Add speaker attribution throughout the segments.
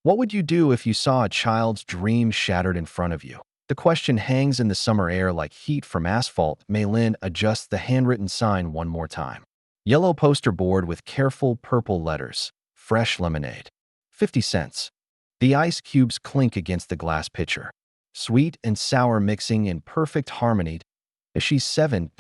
Speaker 1: What would you do if you saw a child's dream shattered in front of you? The question hangs in the summer air like heat from asphalt. Maylin adjusts the handwritten sign one more time. Yellow poster board with careful purple letters. Fresh lemonade. 50 cents. The ice cubes clink against the glass pitcher. Sweet and sour mixing in perfect harmony. As she's 7,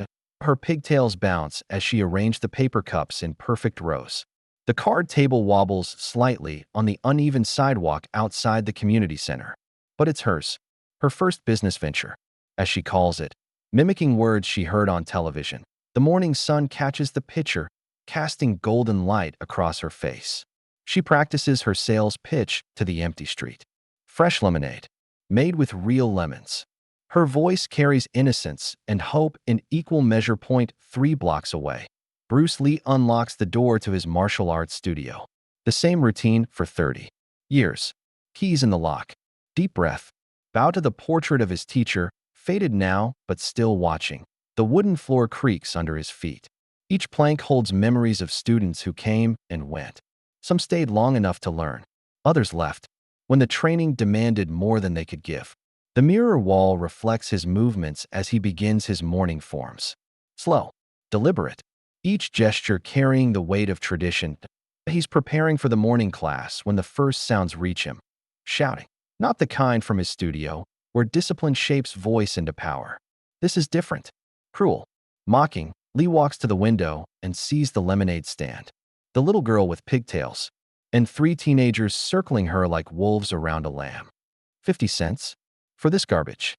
Speaker 1: her pigtails bounce as she arranged the paper cups in perfect rows. The card table wobbles slightly on the uneven sidewalk outside the community center. But it's hers. Her first business venture, as she calls it, mimicking words she heard on television. The morning sun catches the pitcher, casting golden light across her face. She practices her sales pitch to the empty street. Fresh lemonade, made with real lemons. Her voice carries innocence and hope in equal measure. 3 blocks away, Bruce Lee unlocks the door to his martial arts studio. The same routine for 30 years. Keys in the lock. Deep breath. Bow to the portrait of his teacher, faded now but still watching. The wooden floor creaks under his feet. Each plank holds memories of students who came and went. Some stayed long enough to learn. Others left when the training demanded more than they could give. The mirror wall reflects his movements as he begins his morning forms. Slow, deliberate, each gesture carrying the weight of tradition. He's preparing for the morning class when the first sounds reach him. Shouting. Not the kind from his studio, where discipline shapes voice into power. This is different. Cruel. Mocking, Lee walks to the window and sees the lemonade stand. The little girl with pigtails, and 3 teenagers circling her like wolves around a lamb. 50 cents? For this garbage.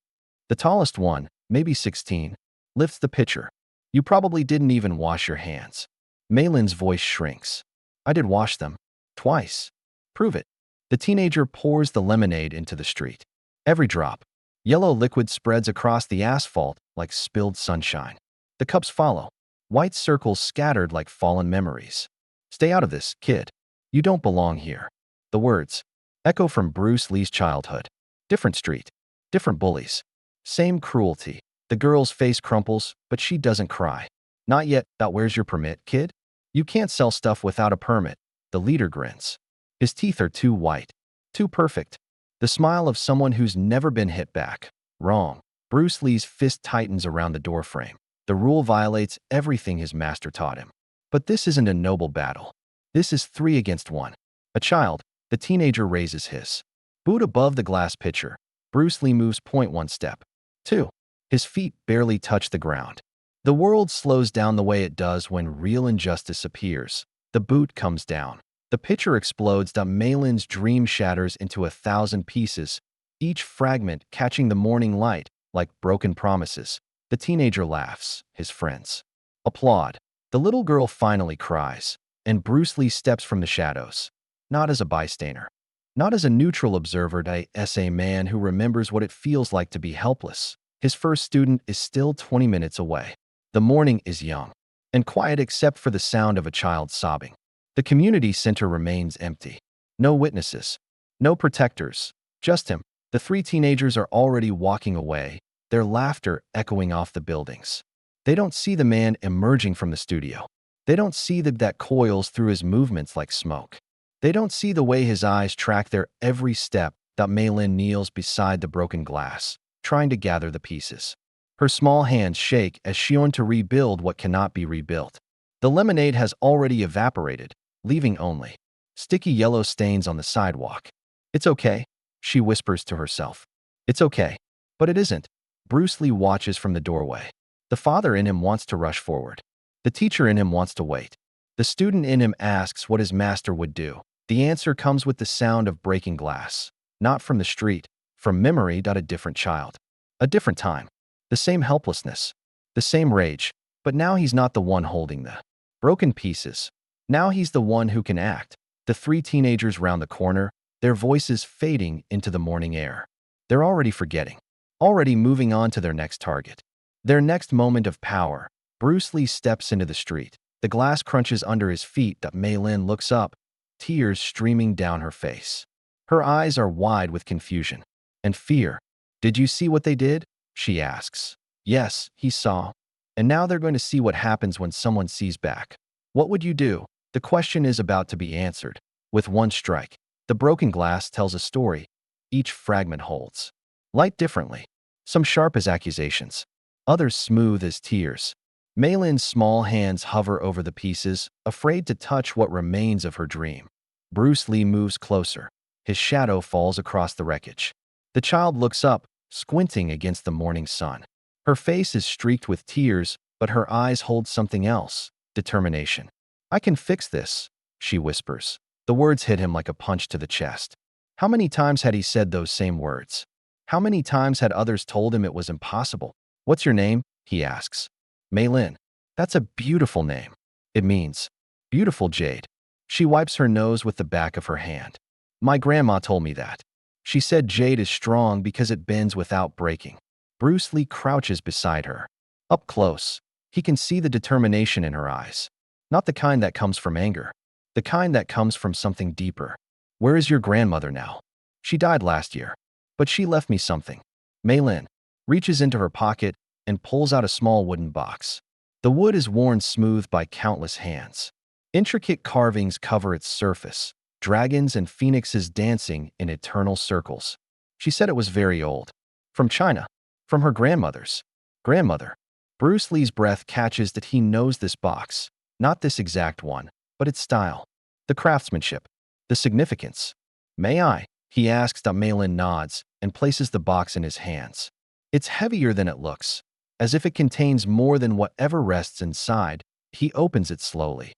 Speaker 1: The tallest one, maybe 16, lifts the pitcher. You probably didn't even wash your hands. Maylin's voice shrinks. I did wash them. Twice. Prove it. The teenager pours the lemonade into the street. Every drop. Yellow liquid spreads across the asphalt like spilled sunshine. The cups follow. White circles scattered like fallen memories. Stay out of this, kid. You don't belong here. The words echo from Bruce Lee's childhood. Different street. Different bullies. Same cruelty. The girl's face crumples, but she doesn't cry. Not yet. Where's your permit, kid? You can't sell stuff without a permit. The leader grins. His teeth are too white. Too perfect. The smile of someone who's never been hit back. Wrong. Bruce Lee's fist tightens around the doorframe. The rule violates everything his master taught him. But this isn't a noble battle. This is 3 against 1. A child. The teenager raises his boot above the glass pitcher. Bruce Lee moves 1 step. 2. His feet barely touch the ground. The world slows down the way it does when real injustice appears. The boot comes down. The pitcher explodes. Maylin's dream shatters into 1,000 pieces, each fragment catching the morning light like broken promises. The teenager laughs. His friends applaud. The little girl finally cries, and Bruce Lee steps from the shadows. Not as a bystander. Not as a neutral observer, as a man who remembers what it feels like to be helpless. His first student is still 20 minutes away. The morning is young and quiet except for the sound of a child sobbing. The community center remains empty. No witnesses. No protectors. Just him. The 3 teenagers are already walking away, their laughter echoing off the buildings. They don't see the man emerging from the studio. They don't see that coils through his movements like smoke. They don't see the way his eyes track their every step. Maylin kneels beside the broken glass, trying to gather the pieces. Her small hands shake as she wants to rebuild what cannot be rebuilt. The lemonade has already evaporated, leaving only sticky yellow stains on the sidewalk. It's okay, she whispers to herself. It's okay. But it isn't. Bruce Lee watches from the doorway. The father in him wants to rush forward. The teacher in him wants to wait. The student in him asks what his master would do. The answer comes with the sound of breaking glass. Not from the street, from memory. A different child. A different time. The same helplessness. The same rage. But now he's not the one holding the broken pieces. Now he's the one who can act. The 3 teenagers round the corner, their voices fading into the morning air. They're already forgetting. Already moving on to their next target. Their next moment of power. Bruce Lee steps into the street. The glass crunches under his feet. Maylin looks up, tears streaming down her face. Her eyes are wide with confusion and fear. Did you see what they did? She asks. Yes, he saw. And now they're going to see what happens when someone sees back. What would you do? The question is about to be answered. With 1 strike. The broken glass tells a story. Each fragment holds light differently. Some sharp as accusations, others smooth as tears. Maylin's small hands hover over the pieces, afraid to touch what remains of her dream. Bruce Lee moves closer. His shadow falls across the wreckage. The child looks up, squinting against the morning sun. Her face is streaked with tears, but her eyes hold something else: determination. "I can fix this," she whispers. The words hit him like a punch to the chest. How many times had he said those same words? How many times had others told him it was impossible? "What's your name?" he asks. "Maylin." "That's a beautiful name." "It means beautiful jade." She wipes her nose with the back of her hand. "My grandma told me that. She said jade is strong because it bends without breaking." Bruce Lee crouches beside her. Up close, he can see the determination in her eyes. Not the kind that comes from anger. The kind that comes from something deeper. "Where is your grandmother now?" "She died last year. But she left me something." Maylin reaches into her pocket and pulls out a small wooden box. The wood is worn smooth by countless hands. Intricate carvings cover its surface, dragons and phoenixes dancing in eternal circles. She said it was very old. From China. From her grandmother's grandmother. Bruce Lee's breath catches that he knows this box. Not this exact one, but its style. The craftsmanship. The significance. "May I?" he asks. Maylin nods and places the box in his hands. It's heavier than it looks, as if it contains more than whatever rests inside. He opens it slowly.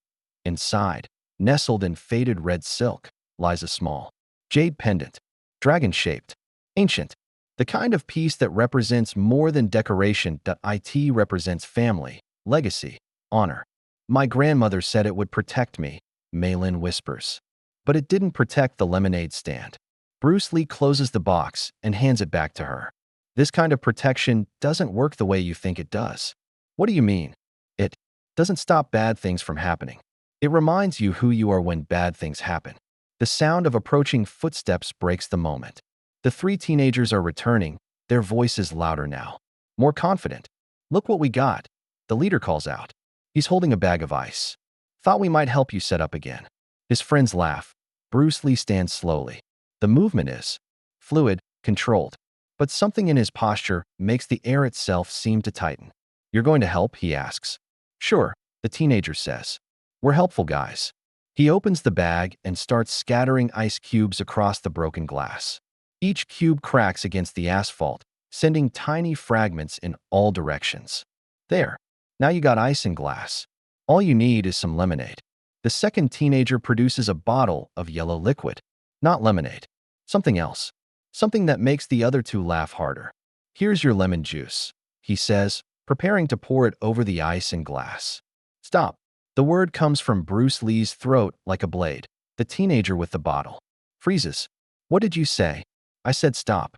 Speaker 1: Inside, nestled in faded red silk, lies a small jade pendant, dragon-shaped, ancient, the kind of piece that represents more than decoration. It represents family, legacy, honor. "My grandmother said it would protect me," Maylin whispers. But it didn't protect the lemonade stand. Bruce Lee closes the box and hands it back to her. "This kind of protection doesn't work the way you think it does." "What do you mean?" "It doesn't stop bad things from happening. It reminds you who you are when bad things happen." The sound of approaching footsteps breaks the moment. The three teenagers are returning, their voices louder now. More confident. "Look what we got," the leader calls out. He's holding a bag of ice. "Thought we might help you set up again." His friends laugh. Bruce Lee stands slowly. The movement is fluid, controlled, but something in his posture makes the air itself seem to tighten. "You're going to help?" he asks. "Sure," the teenager says. "We're helpful guys." He opens the bag and starts scattering ice cubes across the broken glass. Each cube cracks against the asphalt, sending tiny fragments in all directions. "There. Now you got ice and glass. All you need is some lemonade." The second teenager produces a bottle of yellow liquid. Not lemonade. Something else. Something that makes the other two laugh harder. "Here's your lemon juice," he says, preparing to pour it over the ice and glass. "Stop." The word comes from Bruce Lee's throat like a blade. The teenager with the bottle freezes. "What did you say?" "I said stop."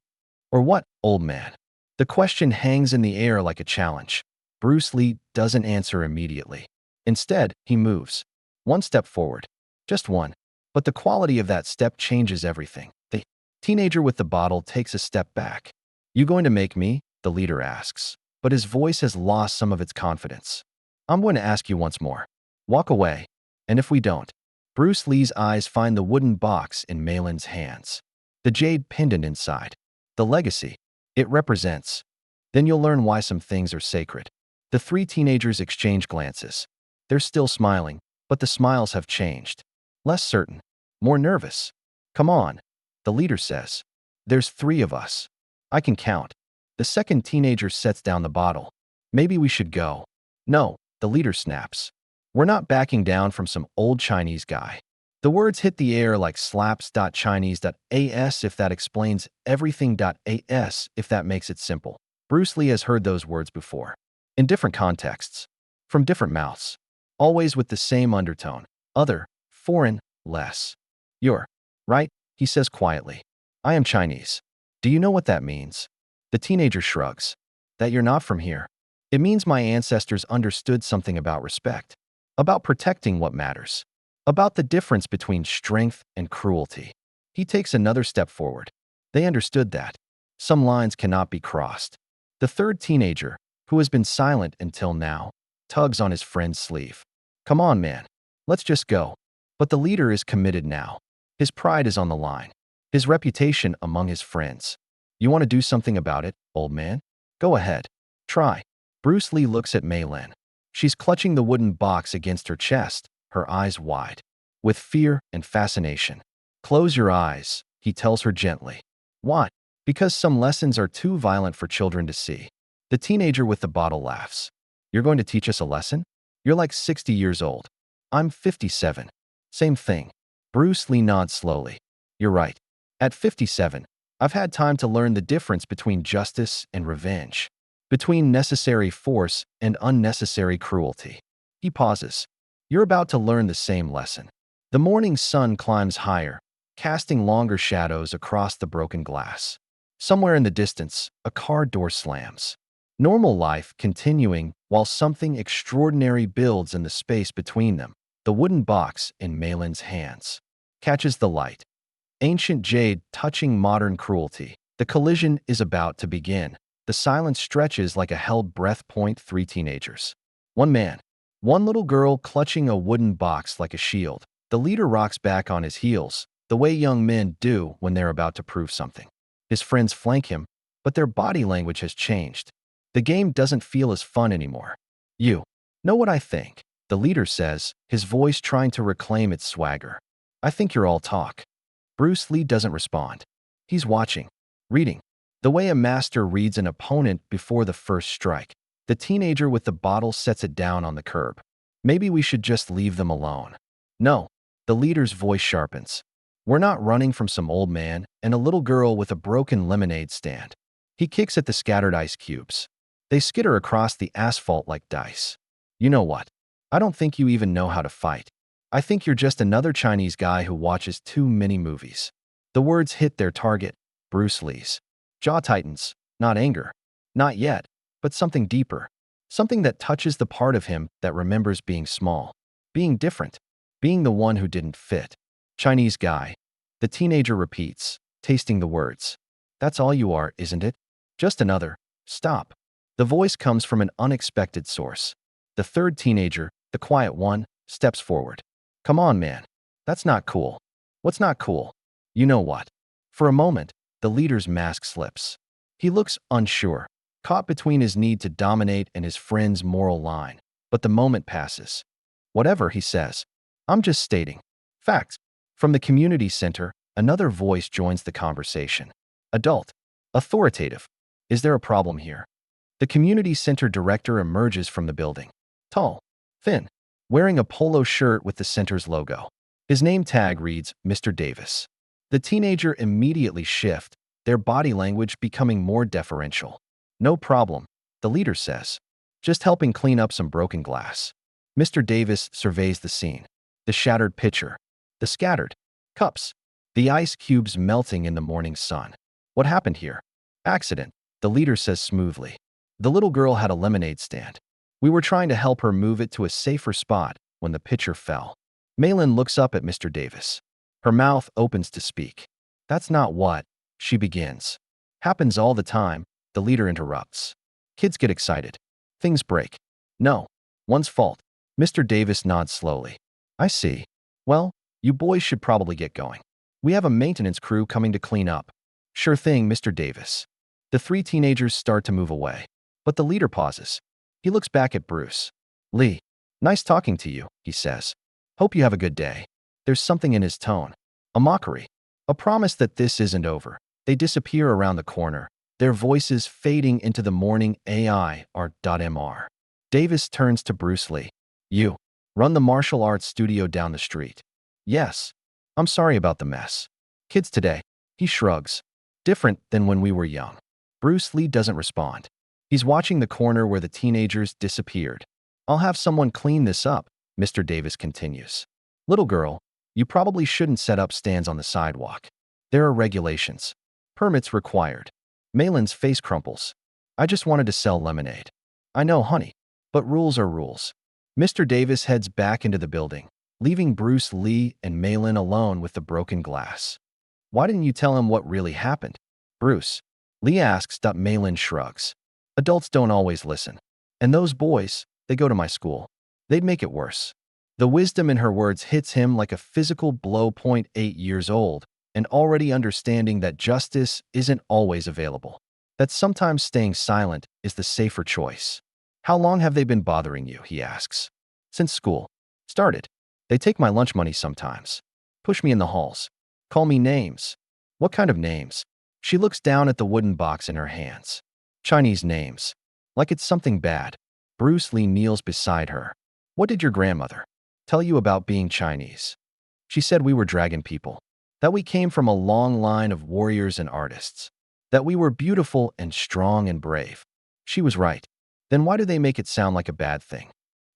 Speaker 1: "Or what, old man?" The question hangs in the air like a challenge. Bruce Lee doesn't answer immediately. Instead, he moves. One step forward. Just one. But the quality of that step changes everything. The teenager with the bottle takes a step back. "You going to make me?" the leader asks. But his voice has lost some of its confidence. "I'm going to ask you once more. Walk away. And if we don't." Bruce Lee's eyes find the wooden box in Maylin's hands. The jade pendant inside. The legacy it represents. "Then you'll learn why some things are sacred." The three teenagers exchange glances. They're still smiling, but the smiles have changed. Less certain. More nervous. "Come on," the leader says. "There's 3 of us. I can count." The second teenager sets down the bottle. "Maybe we should go." "No," the leader snaps. "We're not backing down from some old Chinese guy." The words hit the air like slaps. Chinese.as if that explains everything. As if that makes it simple. Bruce Lee has heard those words before. In different contexts. From different mouths. Always with the same undertone. Other, foreign, less. "You're right," he says quietly. "I am Chinese." "Do you know what that means?" The teenager shrugs. "That you're not from here. It means my ancestors understood something about respect. About protecting what matters. About the difference between strength and cruelty." He takes another step forward. They understood that. Some lines cannot be crossed. The third teenager, who has been silent until now, tugs on his friend's sleeve. "Come on, man. Let's just go." But the leader is committed now. His pride is on the line. His reputation among his friends. You want to do something about it, old man? Go ahead. Try. Bruce Lee looks at Mei Lin. She's clutching the wooden box against her chest, her eyes wide, with fear and fascination. Close your eyes, he tells her gently. Why? Because some lessons are too violent for children to see. The teenager with the bottle laughs. You're going to teach us a lesson? You're like 60 years old. I'm 57. Same thing. Bruce Lee nods slowly. You're right. At 57, I've had time to learn the difference between justice and revenge, between necessary force and unnecessary cruelty. He pauses. You're about to learn the same lesson. The morning sun climbs higher, casting longer shadows across the broken glass. Somewhere in the distance, a car door slams. Normal life continuing while something extraordinary builds in the space between them. The wooden box in Mei Lin's hands catches the light. Ancient jade touching modern cruelty. The collision is about to begin. The silence stretches like a held breath. Three teenagers. One man. One little girl clutching a wooden box like a shield. The leader rocks back on his heels, the way young men do when they're about to prove something. His friends flank him, but their body language has changed. The game doesn't feel as fun anymore. You know what I think, the leader says, his voice trying to reclaim its swagger. I think you're all talk. Bruce Lee doesn't respond. He's watching, reading, the way a master reads an opponent before the first strike. The teenager with the bottle sets it down on the curb. Maybe we should just leave them alone. No, the leader's voice sharpens. We're not running from some old man and a little girl with a broken lemonade stand. He kicks at the scattered ice cubes. They skitter across the asphalt like dice. You know what? I don't think you even know how to fight. I think you're just another Chinese guy who watches too many movies. The words hit their target, Bruce Lee's. Jaw tightens, not anger. Not yet, but something deeper. Something that touches the part of him that remembers being small, being different, being the one who didn't fit. Chinese guy. The teenager repeats, tasting the words. That's all you are, isn't it? Just another. Stop. The voice comes from an unexpected source. The third teenager, the quiet one, steps forward. Come on, man. That's not cool. What's not cool? You know what? For a moment, the leader's mask slips. He looks unsure, caught between his need to dominate and his friend's moral line. But the moment passes. Whatever, he says. I'm just stating facts. From the community center, another voice joins the conversation. Adult. Authoritative. Is there a problem here? The community center director emerges from the building. Tall. Thin. Wearing a polo shirt with the center's logo. His name tag reads, Mr. Davis. The teenager immediately shift, their body language becoming more deferential. No problem, the leader says. Just helping clean up some broken glass. Mr. Davis surveys the scene. The shattered pitcher. The scattered cups. The ice cubes melting in the morning sun. What happened here? Accident, the leader says smoothly. The little girl had a lemonade stand. We were trying to help her move it to a safer spot when the pitcher fell. Mei Lin looks up at Mr. Davis. Her mouth opens to speak. That's not what, she begins. Happens all the time, the leader interrupts. Kids get excited. Things break. No, one's fault. Mr. Davis nods slowly. I see. Well, you boys should probably get going. We have a maintenance crew coming to clean up. Sure thing, Mr. Davis. The three teenagers start to move away. But the leader pauses. He looks back at Bruce. Lee, nice talking to you, he says. Hope you have a good day. There's something in his tone. A mockery. A promise that this isn't over. They disappear around the corner, their voices fading into the morning AIR.MR. Davis turns to Bruce Lee. You run the martial arts studio down the street. Yes. I'm sorry about the mess. Kids today. He shrugs. Different than when we were young. Bruce Lee doesn't respond. He's watching the corner where the teenagers disappeared. I'll have someone clean this up, Mr. Davis continues. Little girl, you probably shouldn't set up stands on the sidewalk. There are regulations. Permits required. Mei Lin's face crumples. I just wanted to sell lemonade. I know, honey, but rules are rules. Mr. Davis heads back into the building, leaving Bruce Lee and Mei Lin alone with the broken glass. Why didn't you tell him what really happened? Bruce. Lee asks. Mei Lin shrugs. Adults don't always listen. And those boys, they go to my school. They'd make it worse. The wisdom in her words hits him like a physical blow. 8 years old, and already understanding that justice isn't always available. That sometimes staying silent is the safer choice. How long have they been bothering you? He asks. Since school started. They take my lunch money sometimes. Push me in the halls. Call me names. What kind of names? She looks down at the wooden box in her hands. Chinese names. Like it's something bad. Bruce Lee kneels beside her. What did your grandmother tell you about being Chinese? She said we were dragon people. That we came from a long line of warriors and artists. That we were beautiful and strong and brave. She was right. Then why do they make it sound like a bad thing?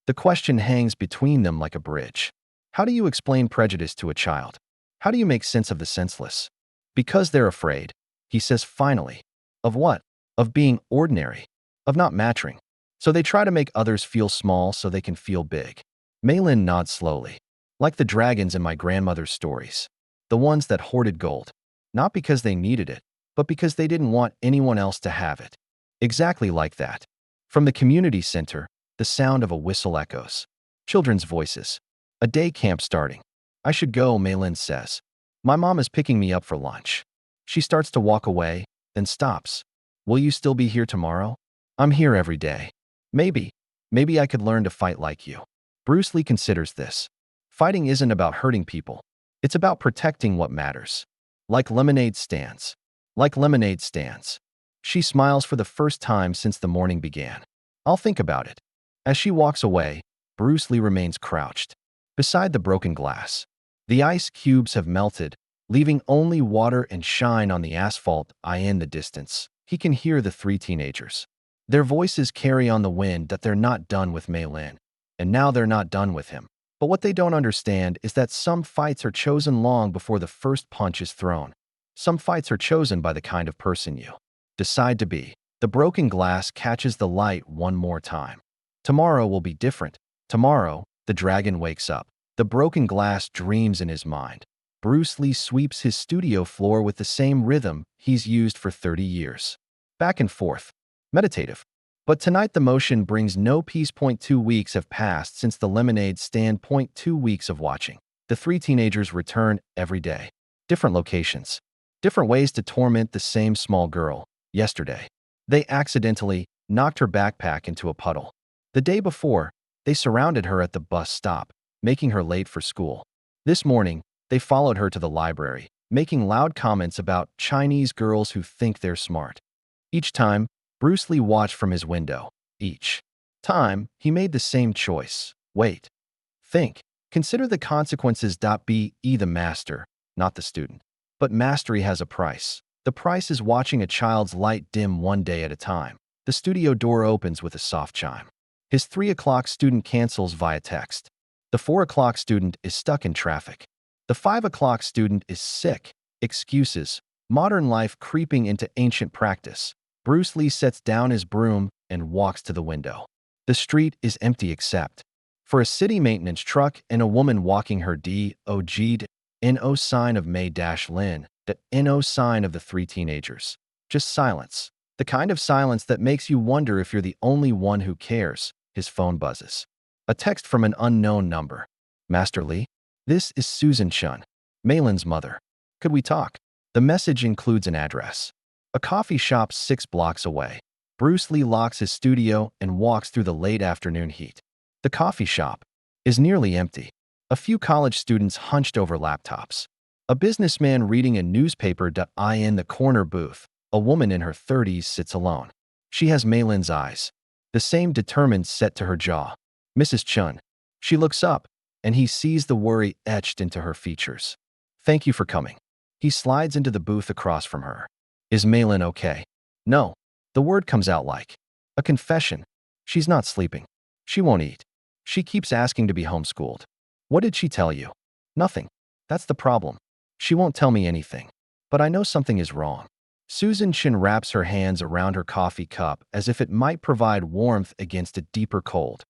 Speaker 1: The question hangs between them like a bridge. How do you explain prejudice to a child? How do you make sense of the senseless? Because they're afraid, he says finally. Of what? Of being ordinary. Of not mattering. So they try to make others feel small so they can feel big. Maylin nods slowly. Like the dragons in my grandmother's stories. The ones that hoarded gold. Not because they needed it, but because they didn't want anyone else to have it. Exactly like that. From the community center, the sound of a whistle echoes. Children's voices. A day camp starting. I should go, Maylin says. My mom is picking me up for lunch. She starts to walk away, then stops. Will you still be here tomorrow? I'm here every day. Maybe I could learn to fight like you. Bruce Lee considers this. Fighting isn't about hurting people. It's about protecting what matters. Like lemonade stands. Like lemonade stands. She smiles for the first time since the morning began. I'll think about it. As she walks away, Bruce Lee remains crouched. Beside the broken glass. The ice cubes have melted, leaving only water and shine on the asphalt. In the distance, he can hear the three teenagers. Their voices carry on the wind that they're not done with Maylin. And now they're not done with him. But what they don't understand is that some fights are chosen long before the first punch is thrown. Some fights are chosen by the kind of person you decide to be. The broken glass catches the light one more time. Tomorrow will be different. Tomorrow, the dragon wakes up. The broken glass dreams in his mind. Bruce Lee sweeps his studio floor with the same rhythm he's used for 30 years. Back and forth. Meditative. But tonight the motion brings no peace. 2 weeks have passed since the lemonade stand. 2 weeks of watching. The three teenagers return every day. Different locations. Different ways to torment the same small girl. Yesterday, they accidentally knocked her backpack into a puddle. The day before, they surrounded her at the bus stop, making her late for school. This morning, they followed her to the library, making loud comments about Chinese girls who think they're smart. Each time, Bruce Lee watched from his window. Each time, he made the same choice. Wait. Think. Consider the consequences. Be the master, not the student. But mastery has a price. The price is watching a child's light dim one day at a time. The studio door opens with a soft chime. His 3 o'clock student cancels via text. The 4 o'clock student is stuck in traffic. The 5 o'clock student is sick. Excuses. Modern life creeping into ancient practice. Bruce Lee sets down his broom and walks to the window. The street is empty except for a city maintenance truck and a woman walking her DOG sign of May-Lin, the NO sign of the three teenagers. Just silence. The kind of silence that makes you wonder if you're the only one who cares. His phone buzzes. A text from an unknown number. Master Lee? This is Susan Chun, Maylin's mother. Could we talk? The message includes an address. A coffee shop 6 blocks away. Bruce Lee locks his studio and walks through the late afternoon heat. The coffee shop is nearly empty. A few college students hunched over laptops. A businessman reading a newspaper. In the corner booth, a woman in her 30s sits alone. She has Maylin's eyes, the same determined set to her jaw. Mrs. Chun. She looks up, and he sees the worry etched into her features. Thank you for coming. He slides into the booth across from her. Is Maylin okay? No. The word comes out like a confession. She's not sleeping. She won't eat. She keeps asking to be homeschooled. What did she tell you? Nothing. That's the problem. She won't tell me anything. But I know something is wrong. Susan Chin wraps her hands around her coffee cup as if it might provide warmth against a deeper cold.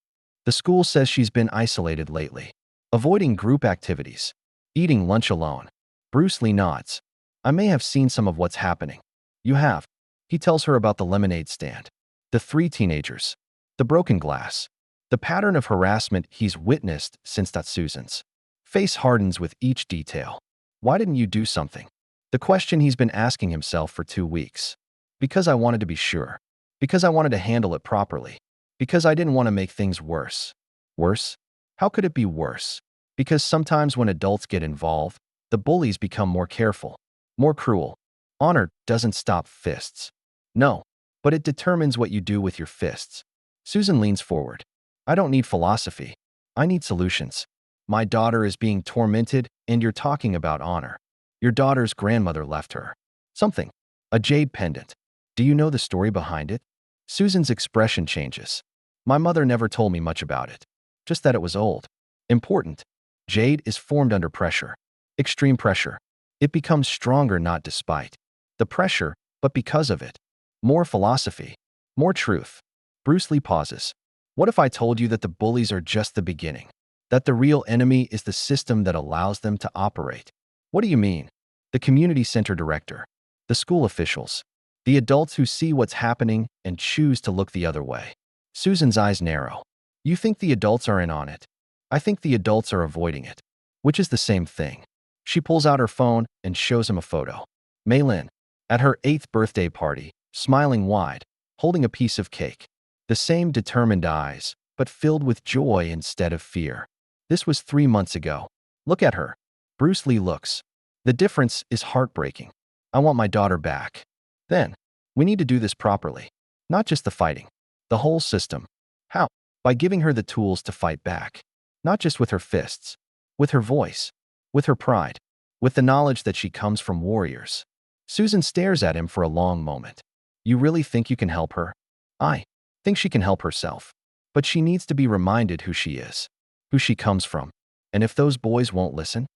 Speaker 1: The school says she's been isolated lately, avoiding group activities, eating lunch alone. Bruce Lee nods. I may have seen some of what's happening. You have. He tells her about the lemonade stand, the three teenagers, the broken glass. The pattern of harassment he's witnessed since that Susan's face hardens with each detail. Why didn't you do something? The question he's been asking himself for 2 weeks. Because I wanted to be sure. Because I wanted to handle it properly. Because I didn't want to make things worse. Worse? How could it be worse? Because sometimes when adults get involved, the bullies become more careful, more cruel. Honor doesn't stop fists. No, but it determines what you do with your fists. Susan leans forward. I don't need philosophy. I need solutions. My daughter is being tormented, and you're talking about honor. Your daughter's grandmother left her something, a jade pendant. Do you know the story behind it? Susan's expression changes. My mother never told me much about it, just that it was old. Important. Jade is formed under pressure. Extreme pressure. It becomes stronger not despite the pressure, but because of it. More philosophy. More truth. Bruce Lee pauses. What if I told you that the bullies are just the beginning? That the real enemy is the system that allows them to operate? What do you mean? The community center director. The school officials. The adults who see what's happening and choose to look the other way. Susan's eyes narrow. You think the adults are in on it? I think the adults are avoiding it. Which is the same thing. She pulls out her phone and shows him a photo. Maylin, at her 8th birthday party, smiling wide, holding a piece of cake. The same determined eyes, but filled with joy instead of fear. This was 3 months ago. Look at her. Bruce Lee looks. The difference is heartbreaking. I want my daughter back. Then, we need to do this properly. Not just the fighting. The whole system. How? By giving her the tools to fight back. Not just with her fists. With her voice. With her pride. With the knowledge that she comes from warriors. Susan stares at him for a long moment. You really think you can help her? I think she can help herself. But she needs to be reminded who she is. Who she comes from. And if those boys won't listen,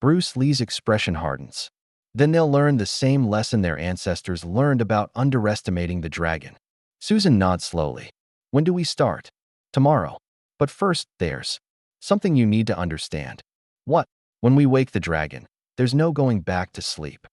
Speaker 1: Bruce Lee's expression hardens. Then they'll learn the same lesson their ancestors learned about underestimating the dragon. Susan nods slowly. When do we start? Tomorrow. But first, there's something you need to understand. What? When we wake the dragon, there's no going back to sleep.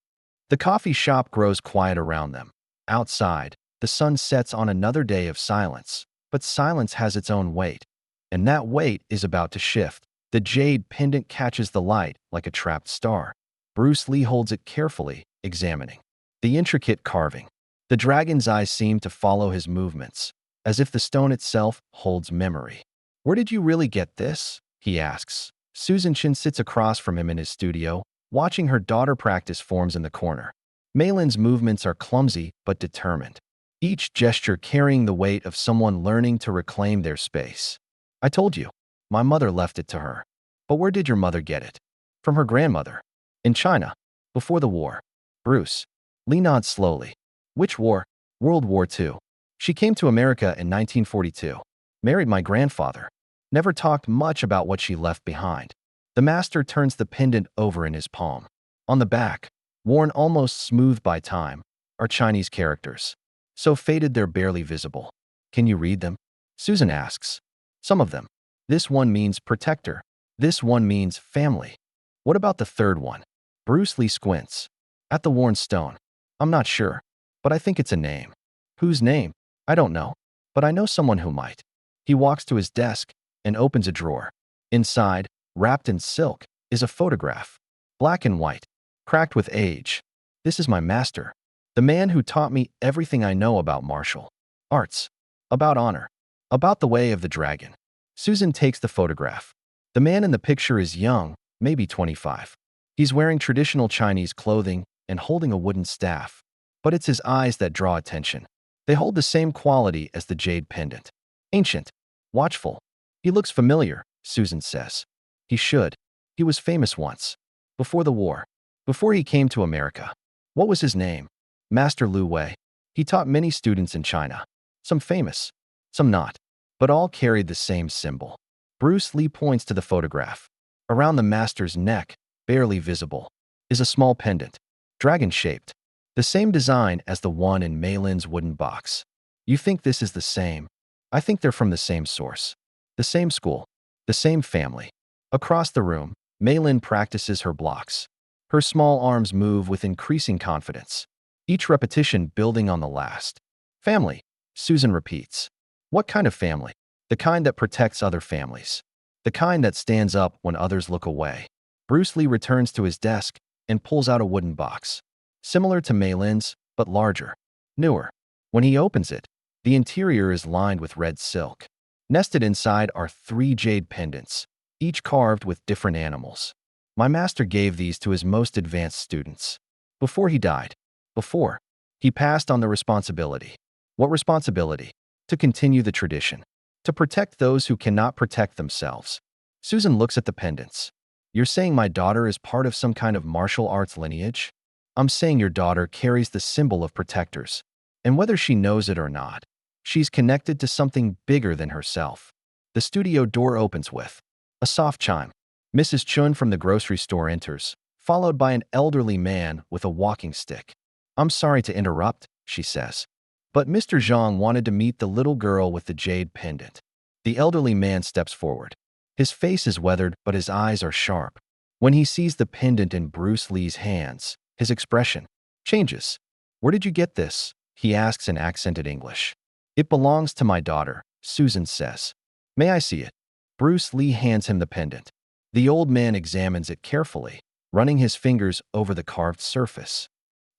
Speaker 1: The coffee shop grows quiet around them. Outside, the sun sets on another day of silence. But silence has its own weight. And that weight is about to shift. The jade pendant catches the light like a trapped star. Bruce Lee holds it carefully, examining the intricate carving. The dragon's eyes seem to follow his movements, as if the stone itself holds memory. Where did you really get this? He asks. Susan Chin sits across from him in his studio, watching her daughter practice forms in the corner. Maylin's movements are clumsy but determined, each gesture carrying the weight of someone learning to reclaim their space. I told you, my mother left it to her. But where did your mother get it? From her grandmother. In China. Before the war. Bruce Lee nods slowly. Which war? World War II. She came to America in 1942. Married my grandfather. Never talked much about what she left behind. The master turns the pendant over in his palm. On the back, worn almost smooth by time, are Chinese characters. So faded they're barely visible. Can you read them? Susan asks. Some of them. This one means protector. This one means family. What about the third one? Bruce Lee squints. At the worn stone. I'm not sure, but I think it's a name. Whose name? I don't know, but I know someone who might. He walks to his desk and opens a drawer. Inside, wrapped in silk, is a photograph. Black and white, cracked with age. This is my master. The man who taught me everything I know about martial arts. About honor. About the way of the dragon. Susan takes the photograph. The man in the picture is young, maybe 25. He's wearing traditional Chinese clothing and holding a wooden staff. But it's his eyes that draw attention. They hold the same quality as the jade pendant. Ancient. Watchful. He looks familiar, Susan says. He should. He was famous once. Before the war. Before he came to America. What was his name? Master Lu Wei. He taught many students in China. Some famous. Some not. But all carried the same symbol. Bruce Lee points to the photograph. Around the master's neck, barely visible, is a small pendant, dragon-shaped, the same design as the one in Maylin's wooden box. You think this is the same? I think they're from the same source. The same school. The same family. Across the room, Maylin practices her blocks. Her small arms move with increasing confidence, each repetition building on the last. Family, Susan repeats. What kind of family? The kind that protects other families. The kind that stands up when others look away. Bruce Lee returns to his desk and pulls out a wooden box. Similar to Mei Lin's, but larger. Newer. When he opens it, the interior is lined with red silk. Nested inside are 3 jade pendants, each carved with different animals. My master gave these to his most advanced students. Before he died. Before. He passed on the responsibility. What responsibility? To continue the tradition. To protect those who cannot protect themselves. Susan looks at the pendants. You're saying my daughter is part of some kind of martial arts lineage? I'm saying your daughter carries the symbol of protectors. And whether she knows it or not, she's connected to something bigger than herself. The studio door opens with a soft chime. Mrs. Chun from the grocery store enters, followed by an elderly man with a walking stick. I'm sorry to interrupt, she says. But Mr. Zhang wanted to meet the little girl with the jade pendant. The elderly man steps forward. His face is weathered, but his eyes are sharp. When he sees the pendant in Bruce Lee's hands, his expression changes. Where did you get this? He asks in accented English. It belongs to my daughter, Susan says. May I see it? Bruce Lee hands him the pendant. The old man examines it carefully, running his fingers over the carved surface.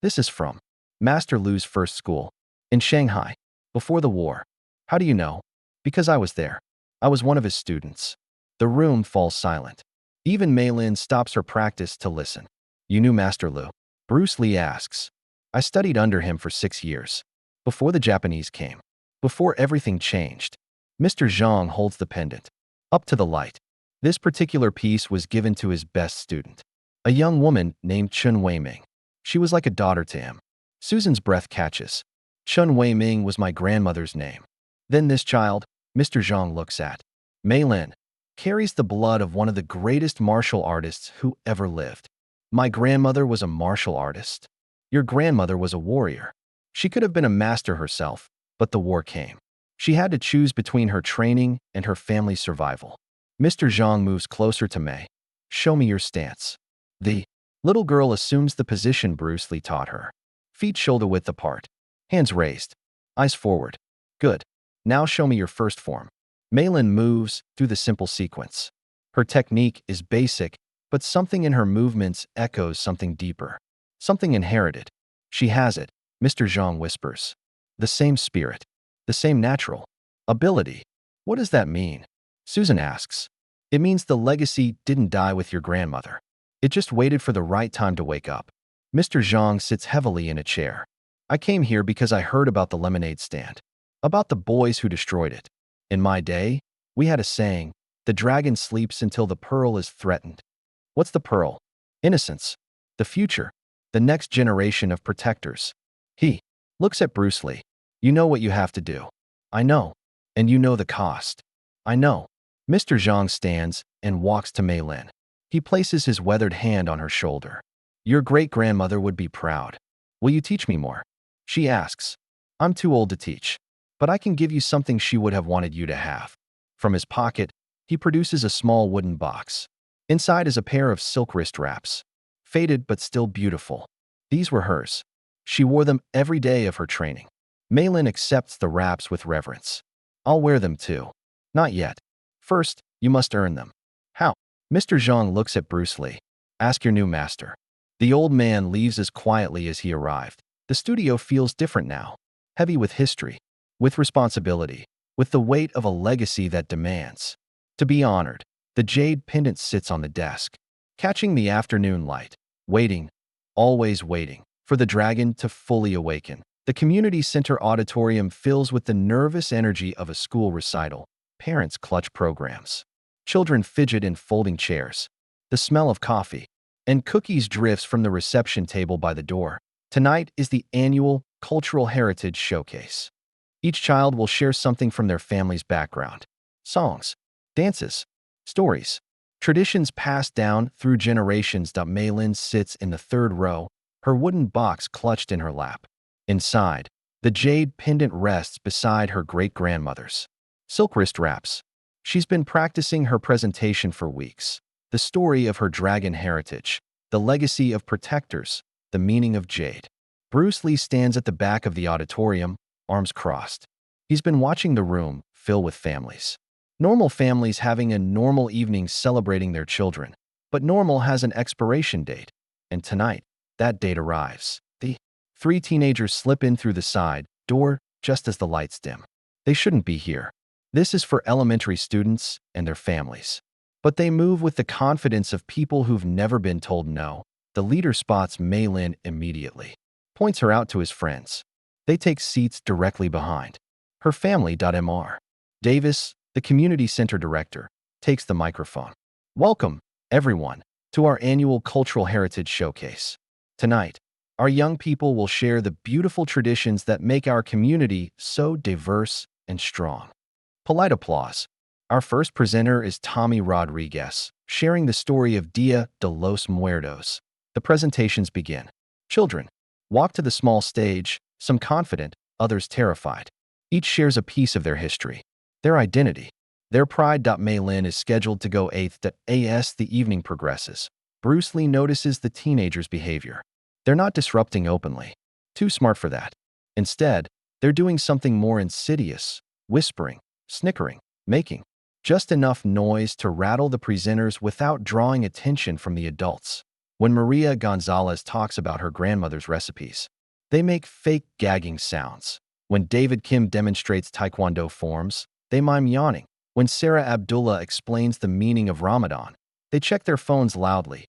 Speaker 1: This is from Master Lu's first school, in Shanghai, before the war. How do you know? Because I was there. I was one of his students. The room falls silent. Even Mei Lin stops her practice to listen. You knew Master Lu? Bruce Lee asks. I studied under him for 6 years. Before the Japanese came. Before everything changed. Mr. Zhang holds the pendant. Up to the light. This particular piece was given to his best student. A young woman named Chun Wei-ming. She was like a daughter to him. Susan's breath catches. Chun Wei-ming was my grandmother's name. Then this child, Mr. Zhang looks at. Mei Lin, carries the blood of one of the greatest martial artists who ever lived. My grandmother was a martial artist. Your grandmother was a warrior. She could have been a master herself, but the war came. She had to choose between her training and her family's survival. Mr. Zhang moves closer to Mei. Show me your stance. The little girl assumes the position Bruce Lee taught her. Feet shoulder-width apart. Hands raised. Eyes forward. Good. Now show me your first form. Mei Lin moves through the simple sequence. Her technique is basic, but something in her movements echoes something deeper. Something inherited. She has it, Mr. Zhang whispers. The same spirit. The same natural ability. What does that mean? Susan asks. It means the legacy didn't die with your grandmother. It just waited for the right time to wake up. Mr. Zhang sits heavily in a chair. I came here because I heard about the lemonade stand. About the boys who destroyed it. In my day, we had a saying, the dragon sleeps until the pearl is threatened. What's the pearl? Innocence. The future. The next generation of protectors. He looks at Bruce Lee. You know what you have to do. I know. And you know the cost. I know. Mr. Zhang stands and walks to Mei Lin. He places his weathered hand on her shoulder. Your great-grandmother would be proud. Will you teach me more? She asks. I'm too old to teach. But I can give you something she would have wanted you to have. From his pocket, he produces a small wooden box. Inside is a pair of silk wrist wraps. Faded but still beautiful. These were hers. She wore them every day of her training. Mei Lin accepts the wraps with reverence. I'll wear them too. Not yet. First, you must earn them. How? Mr. Zhang looks at Bruce Lee. Ask your new master. The old man leaves as quietly as he arrived. The studio feels different now. Heavy with history. With responsibility. With the weight of a legacy that demands to be honored. The jade pendant sits on the desk, catching the afternoon light, waiting, always waiting, for the dragon to fully awaken. The community center auditorium fills with the nervous energy of a school recital. Parents clutch programs. Children fidget in folding chairs. The smell of coffee and cookies drifts from the reception table by the door. Tonight is the annual Cultural Heritage Showcase. Each child will share something from their family's background. Songs, dances, stories, traditions passed down through generations. Mei Lin sits in the third row, her wooden box clutched in her lap. Inside, the jade pendant rests beside her great-grandmother's. Silk wrist wraps. She's been practicing her presentation for weeks. The story of her dragon heritage, the legacy of protectors, the meaning of jade. Bruce Lee stands at the back of the auditorium, arms crossed. He's been watching the room fill with families. Normal families having a normal evening celebrating their children. But normal has an expiration date, and tonight, that date arrives. The three teenagers slip in through the side door just as the lights dim. They shouldn't be here. This is for elementary students and their families. But they move with the confidence of people who've never been told no. The leader spots Mei Lin immediately, points her out to his friends. They take seats directly behind. Her family. Mr. Davis, the community center director, takes the microphone. Welcome, everyone, to our annual Cultural Heritage Showcase. Tonight, our young people will share the beautiful traditions that make our community so diverse and strong. Polite applause. Our first presenter is Tommy Rodriguez, sharing the story of Dia de los Muertos. The presentations begin. Children walk to the small stage, some confident, others terrified. Each shares a piece of their history, their identity, their pride. Mei Lin is scheduled to go 8th. As the evening progresses, Bruce Lee notices the teenagers' behavior. They're not disrupting openly. Too smart for that. Instead, they're doing something more insidious, whispering, snickering, making just enough noise to rattle the presenters without drawing attention from the adults. When Maria Gonzalez talks about her grandmother's recipes, they make fake gagging sounds. When David Kim demonstrates Taekwondo forms, they mime yawning. When Sarah Abdullah explains the meaning of Ramadan, they check their phones loudly.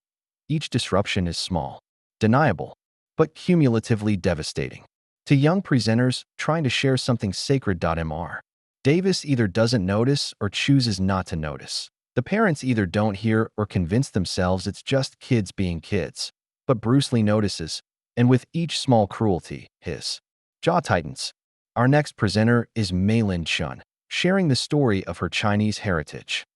Speaker 1: Each disruption is small, deniable, but cumulatively devastating. To young presenters trying to share something sacred. Mr. Davis either doesn't notice or chooses not to notice. The parents either don't hear or convince themselves it's just kids being kids. But Bruce Lee notices, and with each small cruelty, his jaw tightens. Our next presenter is Mei Lin Chun, sharing the story of her Chinese heritage.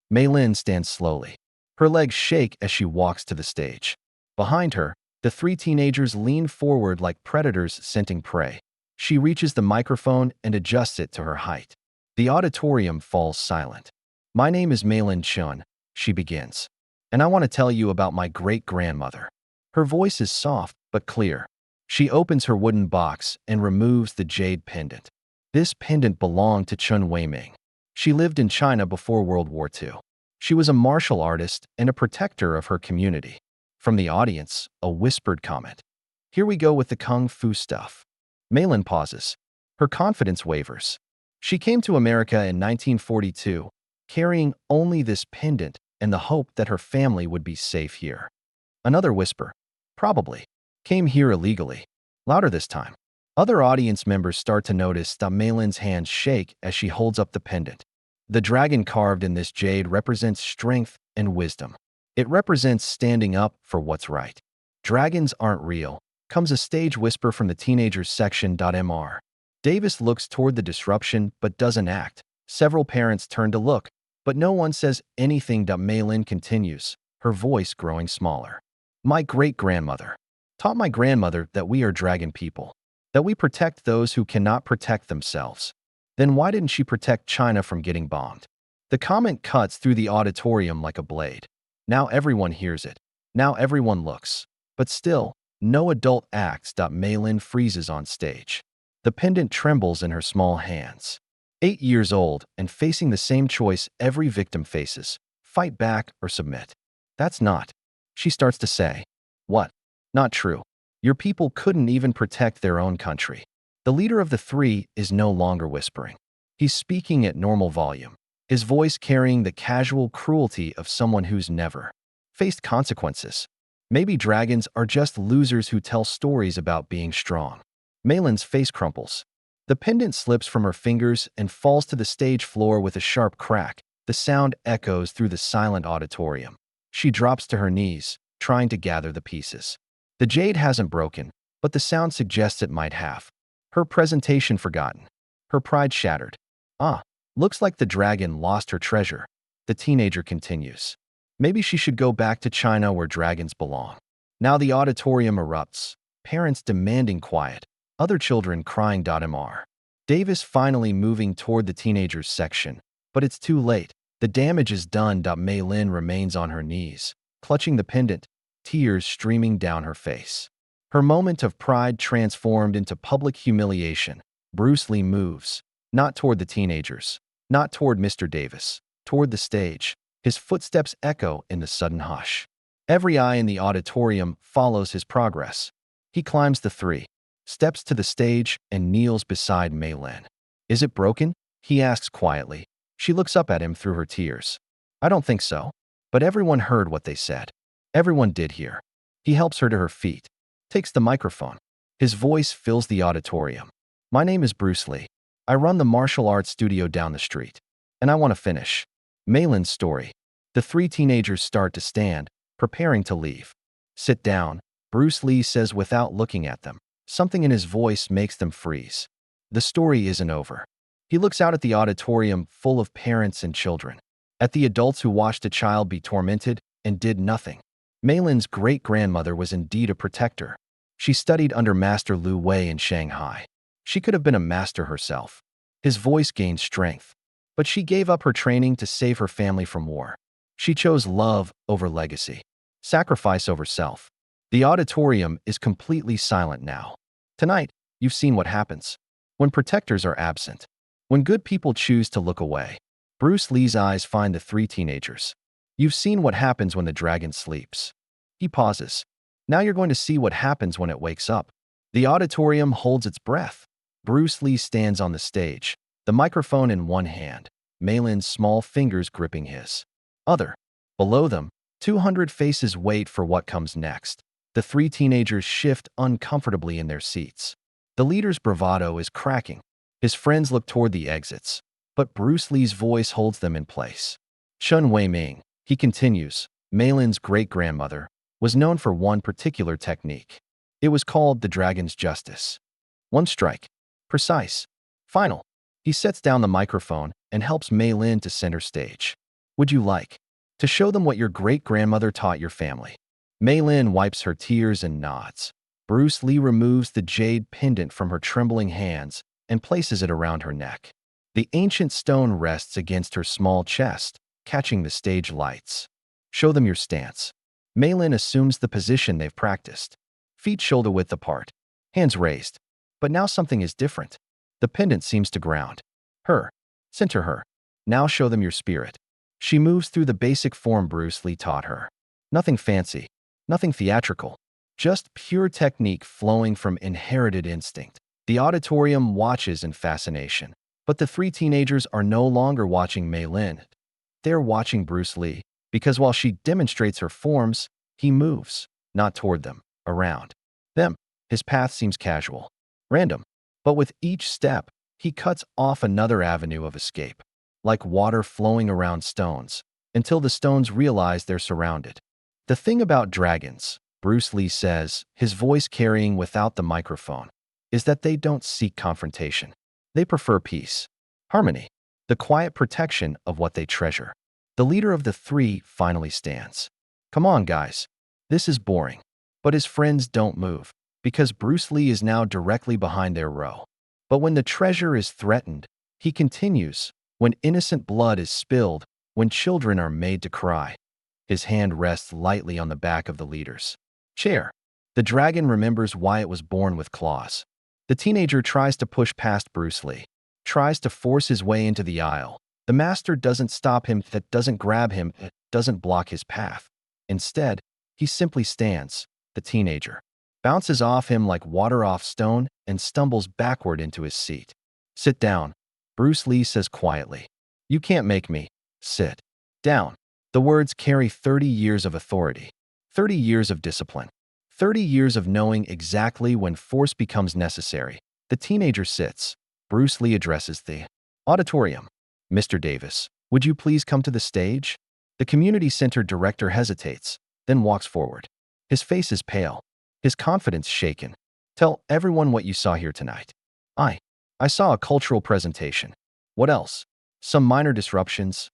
Speaker 1: Mei Lin stands slowly. Her legs shake as she walks to the stage. Behind her, the three teenagers lean forward like predators scenting prey. She reaches the microphone and adjusts it to her height. The auditorium falls silent. My name is Mei Lin Chun, she begins, and I want to tell you about my great-grandmother. Her voice is soft but clear. She opens her wooden box and removes the jade pendant. This pendant belonged to Chun Weiming. She lived in China before World War II. She was a martial artist and a protector of her community. From the audience, a whispered comment. Here we go with the kung fu stuff. Mei Lin pauses. Her confidence wavers. She came to America in 1942, carrying only this pendant and the hope that her family would be safe here. Another whisper. Probably. Came here illegally. Louder this time. Other audience members start to notice that Mei Lin's hands shake as she holds up the pendant. The dragon carved in this jade represents strength and wisdom. It represents standing up for what's right. Dragons aren't real, comes a stage whisper from the teenagers section. Mr. Davis looks toward the disruption but doesn't act. Several parents turn to look, but no one says anything. Mei Lin continues, her voice growing smaller. My great-grandmother taught my grandmother that we are dragon people, that we protect those who cannot protect themselves. Then why didn't she protect China from getting bombed? The comment cuts through the auditorium like a blade. Now everyone hears it. Now everyone looks. But still, no adult acts. Mei Lin freezes on stage. The pendant trembles in her small hands. 8 years old and facing the same choice every victim faces: fight back or submit. That's not. She starts to say. What? Not true. Your people couldn't even protect their own country. The leader of the three is no longer whispering. He's speaking at normal volume, his voice carrying the casual cruelty of someone who's never faced consequences. Maybe dragons are just losers who tell stories about being strong. Mei Lin's face crumples. The pendant slips from her fingers and falls to the stage floor with a sharp crack. The sound echoes through the silent auditorium. She drops to her knees, trying to gather the pieces. The jade hasn't broken, but the sound suggests it might have. Her presentation forgotten. Her pride shattered. Looks like the dragon lost her treasure. The teenager continues. Maybe she should go back to China where dragons belong. Now the auditorium erupts, parents demanding quiet, other children crying. Mr. Davis finally moving toward the teenagers section, but it's too late. The damage is done. Mei Lin remains on her knees, clutching the pendant, tears streaming down her face. Her moment of pride transformed into public humiliation. Bruce Lee moves, not toward the teenagers, Not toward Mr. Davis, toward the stage. His footsteps echo in the sudden hush. Every eye in the auditorium follows his progress. He climbs the 3 steps to the stage and kneels beside Mei Lin. Is it broken? He asks quietly. She looks up at him through her tears. I don't think so. But everyone heard what they said. Everyone did hear. He helps her to her feet, takes the microphone. His voice fills the auditorium. My name is Bruce Lee. I run the martial arts studio down the street. And I want to finish Mei Lin's story. The 3 teenagers start to stand, preparing to leave. Sit down, Bruce Lee says without looking at them. Something in his voice makes them freeze. The story isn't over. He looks out at the auditorium full of parents and children, at the adults who watched a child be tormented and did nothing. Mei Lin's great-grandmother was indeed a protector. She studied under Master Lu Wei in Shanghai. She could have been a master herself. His voice gained strength, but she gave up her training to save her family from war. She chose love over legacy, sacrifice over self. The auditorium is completely silent now. Tonight, you've seen what happens when protectors are absent, when good people choose to look away. Bruce Lee's eyes find the 3 teenagers. You've seen what happens when the dragon sleeps. He pauses. Now you're going to see what happens when it wakes up. The auditorium holds its breath. Bruce Lee stands on the stage, the microphone in one hand, Mei Lin's small fingers gripping his other. Below them, 200 faces wait for what comes next. The 3 teenagers shift uncomfortably in their seats. The leader's bravado is cracking. His friends look toward the exits, but Bruce Lee's voice holds them in place. Chun Wei-ming, he continues, Mei Lin's great-grandmother, was known for one particular technique. It was called the Dragon's Justice. One strike. Precise. Final. He sets down the microphone and helps Mei Lin to center stage. Would you like to show them what your great-grandmother taught your family? Mei Lin wipes her tears and nods. Bruce Lee removes the jade pendant from her trembling hands and places it around her neck. The ancient stone rests against her small chest, catching the stage lights. Show them your stance. Mei Lin assumes the position they've practiced. Feet shoulder-width apart, hands raised. But now something is different. The pendant seems to ground her, center her. Now show them your spirit. She moves through the basic form Bruce Lee taught her. Nothing fancy, nothing theatrical, just pure technique flowing from inherited instinct. The auditorium watches in fascination. But the 3 teenagers are no longer watching Mei Lin. They're watching Bruce Lee, because while she demonstrates her forms, he moves, not toward them, around them. His path seems casual, random, but with each step, he cuts off another avenue of escape, like water flowing around stones, until the stones realize they're surrounded. The thing about dragons, Bruce Lee says, his voice carrying without the microphone, is that they don't seek confrontation. They prefer peace, harmony, the quiet protection of what they treasure. The leader of the 3 finally stands. Come on, guys. This is boring. But his friends don't move, because Bruce Lee is now directly behind their row. But when the treasure is threatened, he continues. When innocent blood is spilled, when children are made to cry. His hand rests lightly on the back of the leader's chair. The dragon remembers why it was born with claws. The teenager tries to push past Bruce Lee, tries to force his way into the aisle. The master doesn't stop him, that doesn't grab him, it doesn't block his path. Instead, he simply stands. The teenager bounces off him like water off stone and stumbles backward into his seat. Sit down, Bruce Lee says quietly. You can't make me. Sit down. The words carry 30 years of authority, 30 years of discipline, 30 years of knowing exactly when force becomes necessary. The teenager sits. Bruce Lee addresses the auditorium. Mr. Davis, would you please come to the stage? The community center director hesitates, then walks forward. His face is pale, his confidence shaken. Tell everyone what you saw here tonight. I saw a cultural presentation. What else? Some minor disruptions.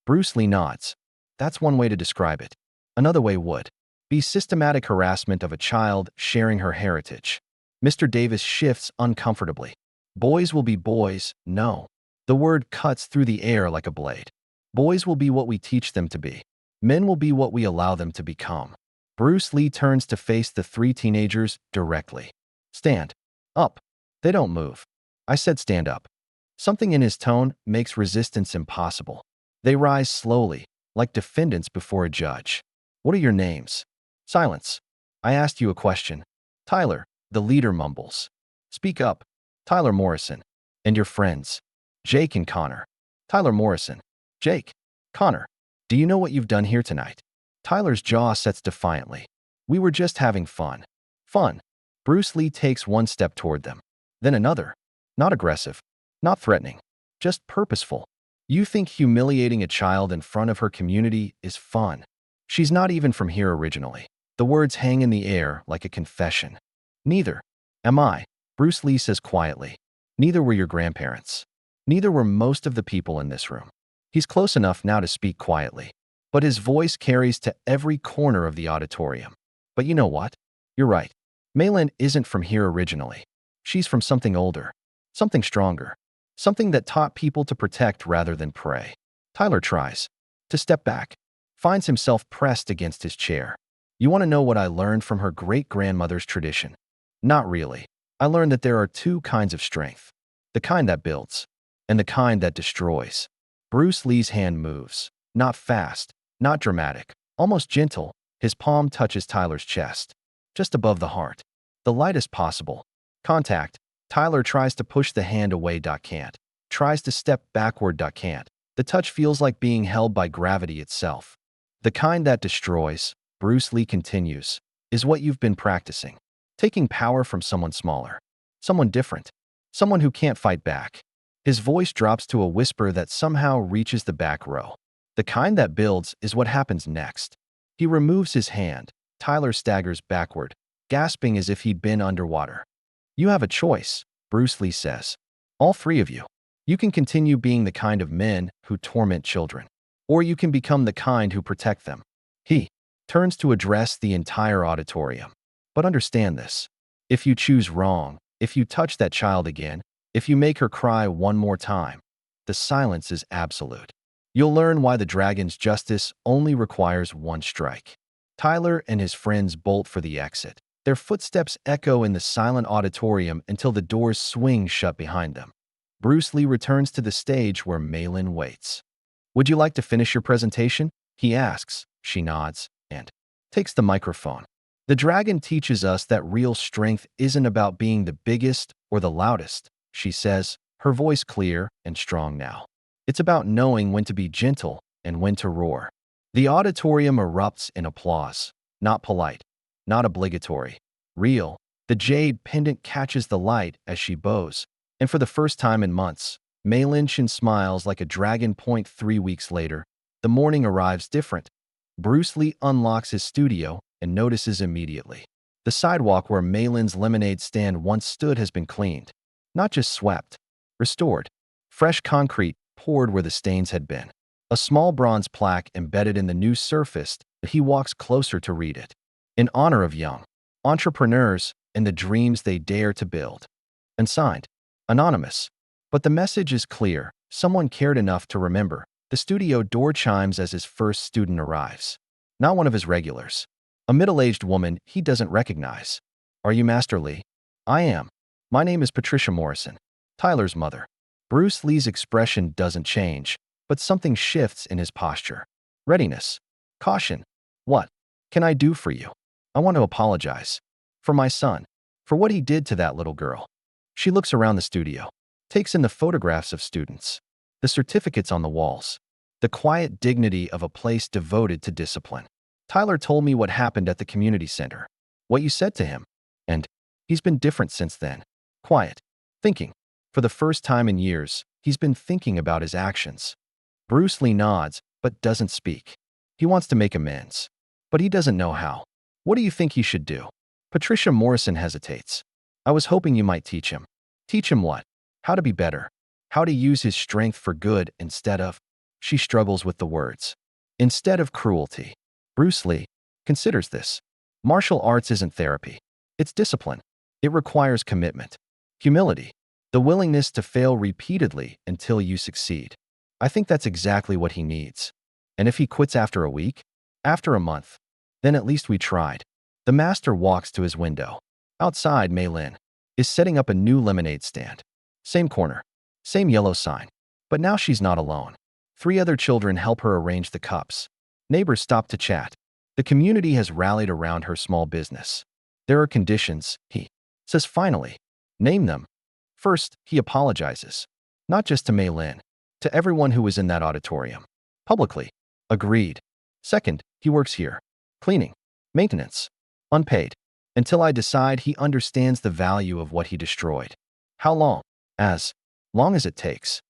Speaker 1: Bruce Lee nods. That's one way to describe it. Another way would be systematic harassment of a child sharing her heritage. Mr. Davis shifts uncomfortably. Boys will be boys, no. The word cuts through the air like a blade. Boys will be what we teach them to be. Men will be what we allow them to become. Bruce Lee turns to face the 3 teenagers directly. Stand up. They don't move. I said stand up. Something in his tone makes resistance impossible. They rise slowly, like defendants before a judge. What are your names? Silence. I asked you a question. Tyler, the leader mumbles. Speak up. Tyler Morrison. And your friends? Jake and Connor. Tyler Morrison. Jake. Connor. Do you know what you've done here tonight? Tyler's jaw sets defiantly. We were just having fun. Fun. Bruce Lee takes one step toward them. Then another. Not aggressive. Not threatening. Just purposeful. You think humiliating a child in front of her community is fun. She's not even from here originally. The words hang in the air like a confession. Neither am I, Bruce Lee says quietly. Neither were your grandparents. Neither were most of the people in this room. He's close enough now to speak quietly, but his voice carries to every corner of the auditorium. But you know what? You're right. Maylin isn't from here originally. She's from something older, something stronger, something that taught people to protect rather than prey. Tyler tries to step back, finds himself pressed against his chair. You want to know what I learned from her great-grandmother's tradition? Not really. I learned that there are two kinds of strength. The kind that builds, and the kind that destroys. Bruce Lee's hand moves. Not fast, not dramatic, almost gentle. His palm touches Tyler's chest, just above the heart. The lightest possible. Contact. Tyler tries to push the hand away. Can't. Tries to step backward. Can't. The touch feels like being held by gravity itself. The kind that destroys, Bruce Lee continues, is what you've been practicing. Taking power from someone smaller, someone different, someone who can't fight back. His voice drops to a whisper that somehow reaches the back row. The kind that builds is what happens next. He removes his hand. Tyler staggers backward, gasping as if he'd been underwater. You have a choice, Bruce Lee says. All three of you. You can continue being the kind of men who torment children, or you can become the kind who protect them. He turns to address the entire auditorium. But understand this. If you choose wrong, if you touch that child again, if you make her cry one more time, the silence is absolute. You'll learn why the dragon's justice only requires one strike. Tyler and his friends bolt for the exit. Their footsteps echo in the silent auditorium until the doors swing shut behind them. Bruce Lee returns to the stage where Maylin waits. Would you like to finish your presentation? He asks. She nods and takes the microphone. The dragon teaches us that real strength isn't about being the biggest or the loudest, she says, her voice clear and strong now. It's about knowing when to be gentle and when to roar. The auditorium erupts in applause. Not polite, not obligatory. Real. The jade pendant catches the light as she bows, and for the first time in months, Maylin Shin smiles like a dragon. 3 weeks later, the morning arrives different. Bruce Lee unlocks his studio and notices immediately. The sidewalk where Maylin's lemonade stand once stood has been cleaned. Not just swept, restored. Fresh concrete poured where the stains had been. A small bronze plaque embedded in the new surface. He walks closer to read it. In honor of young entrepreneurs and the dreams they dare to build. And signed, anonymous. But the message is clear. Someone cared enough to remember. The studio door chimes as his first student arrives. Not one of his regulars. A middle-aged woman he doesn't recognize. Are you Master Lee? I am. My name is Patricia Morrison, Tyler's mother. Bruce Lee's expression doesn't change, but something shifts in his posture. Readiness. Caution. What can I do for you? I want to apologize. For my son. For what he did to that little girl. She looks around the studio. Takes in the photographs of students. The certificates on the walls. The quiet dignity of a place devoted to discipline. Tyler told me what happened at the community center. What you said to him. And he's been different since then. Quiet. Thinking. For the first time in years, he's been thinking about his actions. Bruce Lee nods, but doesn't speak. He wants to make amends. But he doesn't know how. What do you think he should do? Patricia Morrison hesitates. I was hoping you might teach him. Teach him what? How to be better. How to use his strength for good instead of… She struggles with the words. Instead of cruelty. Bruce Lee considers this. Martial arts isn't therapy. It's discipline. It requires commitment. Humility. The willingness to fail repeatedly until you succeed. I think that's exactly what he needs. And if he quits after a week, after a month, then at least we tried. The master walks to his window. Outside, Maylin is setting up a new lemonade stand. Same corner. Same yellow sign. But now she's not alone. 3 other children help her arrange the cups. Neighbors stop to chat. The community has rallied around her small business. There are conditions, he says finally. Name them. First, he apologizes. Not just to Mei Lin, to everyone who was in that auditorium. Publicly. Agreed. Second, he works here. Cleaning. Maintenance. Unpaid. Until I decide he understands the value of what he destroyed. How long? As long as it takes.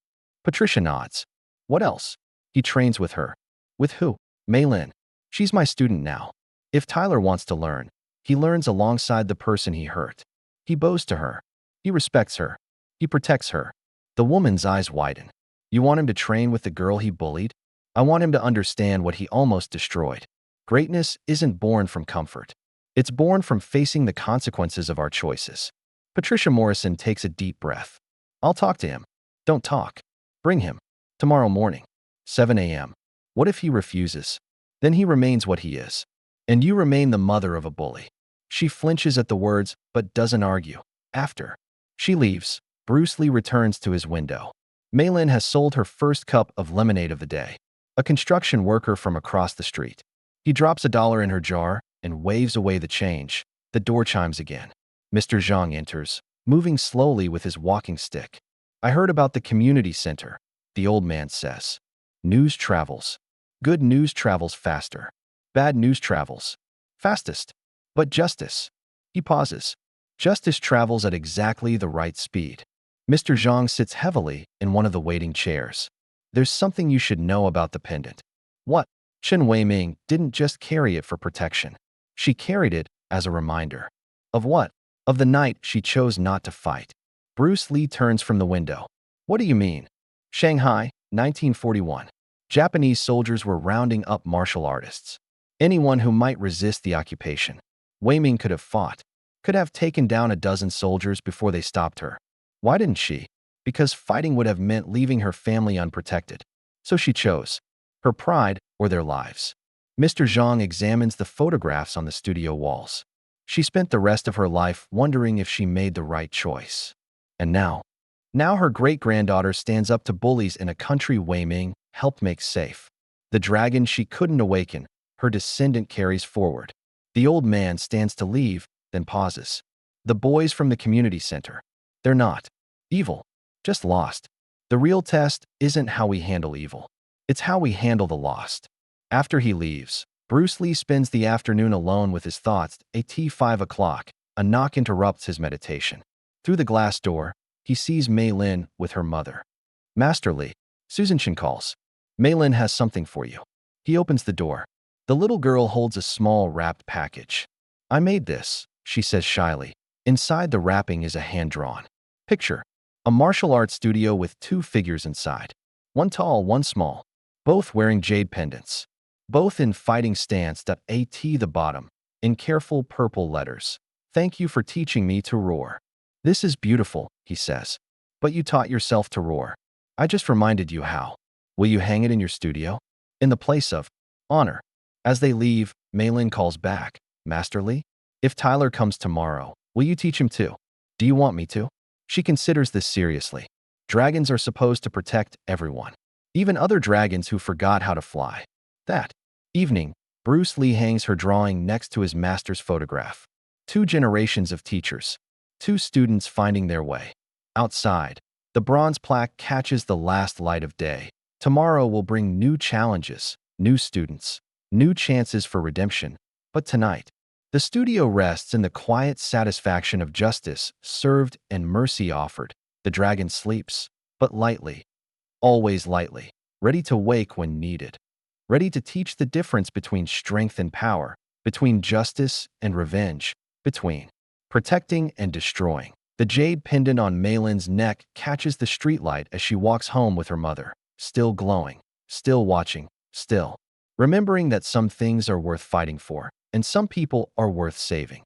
Speaker 1: Patricia nods. What else? He trains with her. With who? Mei Lin. She's my student now. If Tyler wants to learn, he learns alongside the person he hurt. He bows to her. He respects her. He protects her. The woman's eyes widen. You want him to train with the girl he bullied? I want him to understand what he almost destroyed. Greatness isn't born from comfort. It's born from facing the consequences of our choices. Patricia Morrison takes a deep breath. I'll talk to him. Don't talk. Bring him. Tomorrow morning. 7 a.m. What if he refuses? Then he remains what he is. And you remain the mother of a bully. She flinches at the words, but doesn't argue. After she leaves, Bruce Lee returns to his window. Mei Lin has sold her first cup of lemonade of the day. A construction worker from across the street. He drops $1 in her jar and waves away the change. The door chimes again. Mr. Zhang enters, moving slowly with his walking stick. I heard about the community center, the old man says. News travels. Good news travels faster. Bad news travels fastest. But justice. He pauses. Justice travels at exactly the right speed. Mr. Zhang sits heavily in one of the waiting chairs. There's something you should know about the pendant. What? Chen Weiming didn't just carry it for protection. She carried it as a reminder. Of what? Of the night she chose not to fight. Bruce Lee turns from the window. What do you mean? Shanghai, 1941. Japanese soldiers were rounding up martial artists. Anyone who might resist the occupation. Weiming could have fought, could have taken down a dozen soldiers before they stopped her. Why didn't she? Because fighting would have meant leaving her family unprotected. So she chose her pride or their lives. Mr. Zhang examines the photographs on the studio walls. She spent the rest of her life wondering if she made the right choice. And now her great-granddaughter stands up to bullies in a country Weiming helped make safe. The dragon she couldn't awaken, her descendant carries forward. The old man stands to leave, then pauses. The boys from the community center. They're not evil, just lost. The real test isn't how we handle evil. It's how we handle the lost. After he leaves, Bruce Lee spends the afternoon alone with his thoughts. At 5 o'clock, a knock interrupts his meditation. Through the glass door, he sees Mei Lin with her mother. Master Lee, Susan Chen calls. Mei Lin has something for you. He opens the door. The little girl holds a small wrapped package. I made this, she says shyly. Inside the wrapping is a hand-drawn picture. A martial arts studio with 2 figures inside. One tall, one small. Both wearing jade pendants. Both in fighting stance. At the bottom, in careful purple letters. Thank you for teaching me to roar. This is beautiful, he says. But you taught yourself to roar. I just reminded you how. Will you hang it in your studio? In the place of honor. As they leave, Mei Lin calls back. Master Lee? If Tyler comes tomorrow, will you teach him too? Do you want me to? She considers this seriously. Dragons are supposed to protect everyone. Even other dragons who forgot how to fly. That evening, Bruce Lee hangs her drawing next to his master's photograph. 2 generations of teachers. 2 students finding their way. Outside, the bronze plaque catches the last light of day. Tomorrow will bring new challenges, new students, new chances for redemption. But tonight, the studio rests in the quiet satisfaction of justice served and mercy offered. The dragon sleeps, but lightly, always lightly, ready to wake when needed, ready to teach the difference between strength and power, between justice and revenge, between protecting and destroying. The jade pendant on Mei Lin's neck catches the streetlight as she walks home with her mother, still glowing, still watching, still remembering that some things are worth fighting for, and some people are worth saving.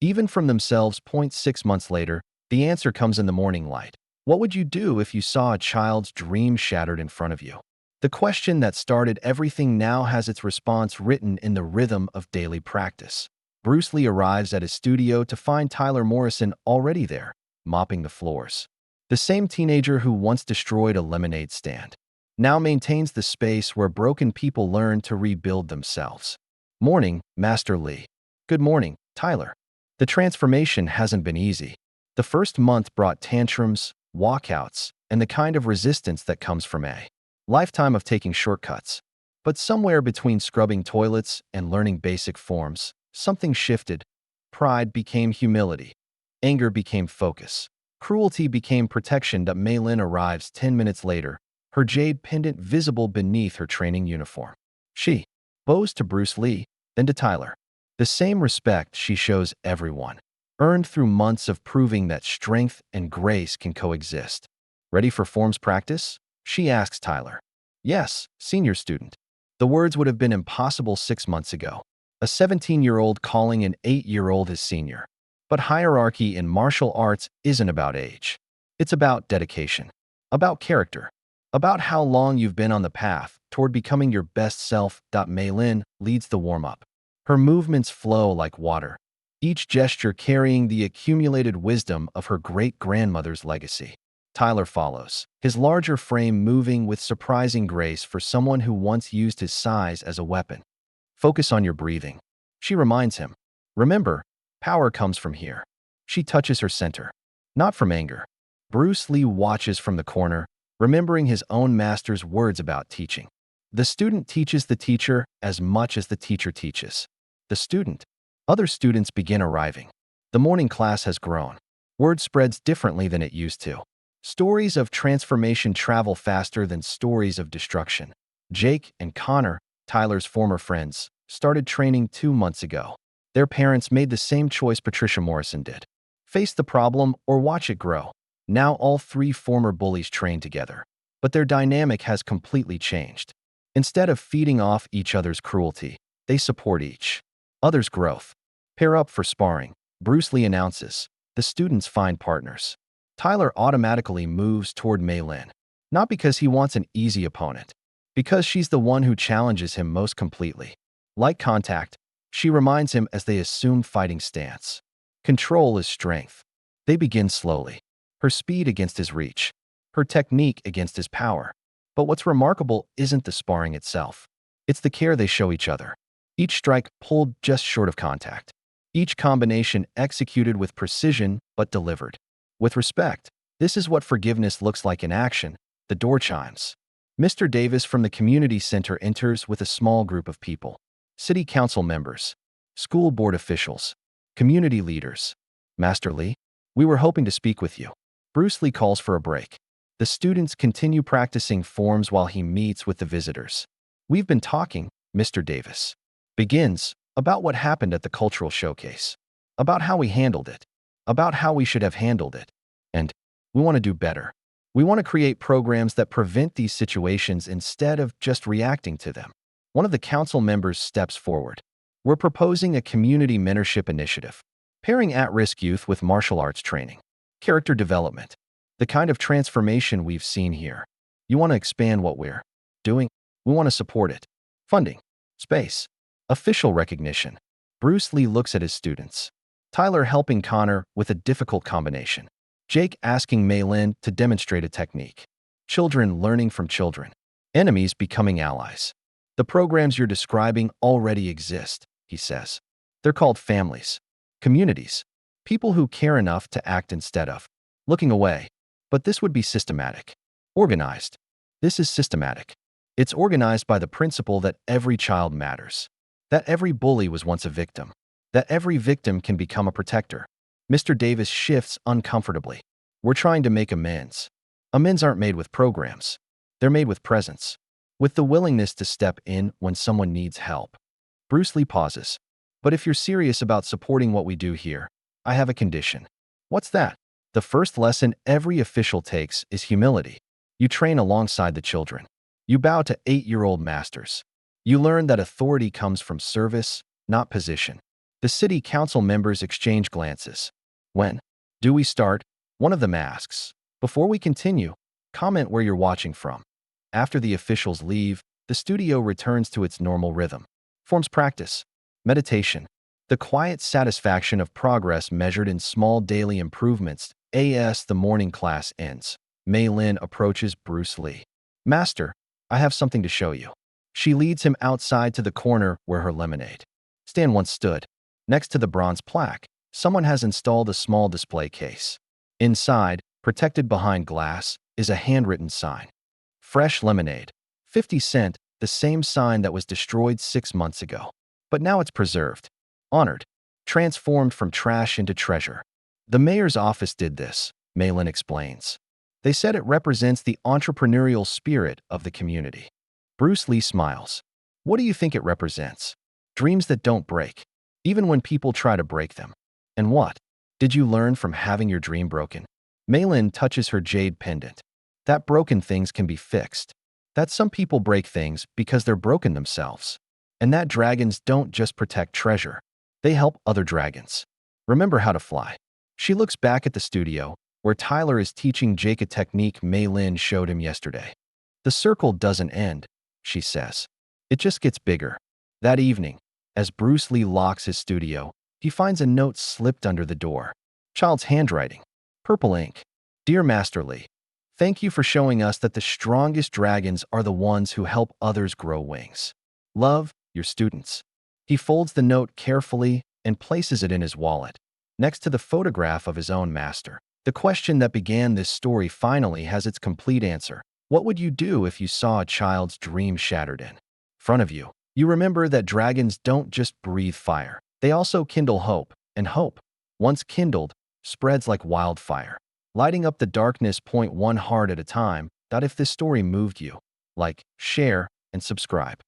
Speaker 1: Even from themselves. 6 months later, the answer comes in the morning light. What would you do if you saw a child's dream shattered in front of you? The question that started everything now has its response written in the rhythm of daily practice. Bruce Lee arrives at his studio to find Tyler Morrison already there, mopping the floors. The same teenager who once destroyed a lemonade stand now maintains the space where broken people learn to rebuild themselves. Morning, Master Lee. Good morning, Tyler. The transformation hasn't been easy. The first month brought tantrums, walkouts, and the kind of resistance that comes from a lifetime of taking shortcuts. But somewhere between scrubbing toilets and learning basic forms, something shifted. Pride became humility. Anger became focus. Cruelty became protection. Maylin arrives 10 minutes later, her jade pendant visible beneath her training uniform. She bows to Bruce Lee, then to Tyler. The same respect she shows everyone, earned through months of proving that strength and grace can coexist. Ready for forms practice? She asks Tyler. Yes, senior student. The words would have been impossible 6 months ago. A 17-year-old calling an 8-year-old his senior. But hierarchy in martial arts isn't about age. It's about dedication, about character, about how long you've been on the path toward becoming your best self. Maylin leads the warm-up. Her movements flow like water, each gesture carrying the accumulated wisdom of her great-grandmother's legacy. Tyler follows, his larger frame moving with surprising grace for someone who once used his size as a weapon. Focus on your breathing. She reminds him. Remember, power comes from here. She touches her center, not from anger. Bruce Lee watches from the corner, remembering his own master's words about teaching. The student teaches the teacher as much as the teacher teaches the student. Other students begin arriving. The morning class has grown. Word spreads differently than it used to. Stories of transformation travel faster than stories of destruction. Jake and Connor, Tyler's former friends, started training 2 months ago. Their parents made the same choice Patricia Morrison did. Face the problem or watch it grow. Now all 3 former bullies train together. But their dynamic has completely changed. Instead of feeding off each other's cruelty, they support each other's growth. Pair up for sparring, Bruce Lee announces. The students find partners. Tyler automatically moves toward Maylin, not because he wants an easy opponent, because she's the one who challenges him most completely. Like contact, she reminds him as they assume fighting stance. Control is strength. They begin slowly, her speed against his reach, her technique against his power. But what's remarkable isn't the sparring itself. It's the care they show each other. Each strike pulled just short of contact. Each combination executed with precision but delivered with respect. This is what forgiveness looks like in action. The door chimes. Mr. Davis from the community center enters with a small group of people. City council members, school board officials, community leaders. Master Lee, we were hoping to speak with you. Bruce Lee calls for a break. The students continue practicing forms while he meets with the visitors. We've been talking, Mr. Davis begins, about what happened at the cultural showcase, about how we handled it, about how we should have handled it, and we want to do better. We want to create programs that prevent these situations instead of just reacting to them. One of the council members steps forward. We're proposing a community mentorship initiative, pairing at-risk youth with martial arts training, character development, the kind of transformation we've seen here. You want to expand what we're doing? We want to support it. Funding, space, official recognition. Bruce Lee looks at his students. Tyler helping Connor with a difficult combination. Jake asking Maylin to demonstrate a technique. Children learning from children. Enemies becoming allies. The programs you're describing already exist, he says. They're called families, communities, people who care enough to act instead of looking away. But this would be systematic, organized. This is systematic. It's organized by the principle that every child matters, that every bully was once a victim, that every victim can become a protector. Mr. Davis shifts uncomfortably. We're trying to make amends. Amends aren't made with programs. They're made with presence, with the willingness to step in when someone needs help. Bruce Lee pauses. But if you're serious about supporting what we do here, I have a condition. What's that? The first lesson every official takes is humility. You train alongside the children. You bow to 8-year-old masters. You learn that authority comes from service, not position. The city council members exchange glances. When do we start? One of them asks. Before we continue, comment where you're watching from. After the officials leave, the studio returns to its normal rhythm. Forms practice, meditation, the quiet satisfaction of progress measured in small daily improvements. As the morning class ends, Mei Lin approaches Bruce Lee. Master, I have something to show you. She leads him outside to the corner where her lemonade stand once stood. Next to the bronze plaque, someone has installed a small display case. Inside, protected behind glass, is a handwritten sign. Fresh lemonade. 50 cent, the same sign that was destroyed 6 months ago. But now it's preserved, honored, transformed from trash into treasure. The mayor's office did this, Mei Lin explains. They said it represents the entrepreneurial spirit of the community. Bruce Lee smiles. What do you think it represents? Dreams that don't break, even when people try to break them. And what did you learn from having your dream broken? Mei Lin touches her jade pendant. That broken things can be fixed. That some people break things because they're broken themselves. And that dragons don't just protect treasure. They help other dragons remember how to fly. She looks back at the studio, where Tyler is teaching Jake a technique Mei Lin showed him yesterday. The circle doesn't end, she says. It just gets bigger. That evening, as Bruce Lee locks his studio, he finds a note slipped under the door. Child's handwriting. Purple ink. Dear Master Lee, thank you for showing us that the strongest dragons are the ones who help others grow wings. Love, your students. He folds the note carefully and places it in his wallet, next to the photograph of his own master. The question that began this story finally has its complete answer. What would you do if you saw a child's dream shattered in front of you? You remember that dragons don't just breathe fire. They also kindle hope, and hope, once kindled, spreads like wildfire, lighting up the darkness. One heart at a time. If this story moved you, like, share, and subscribe.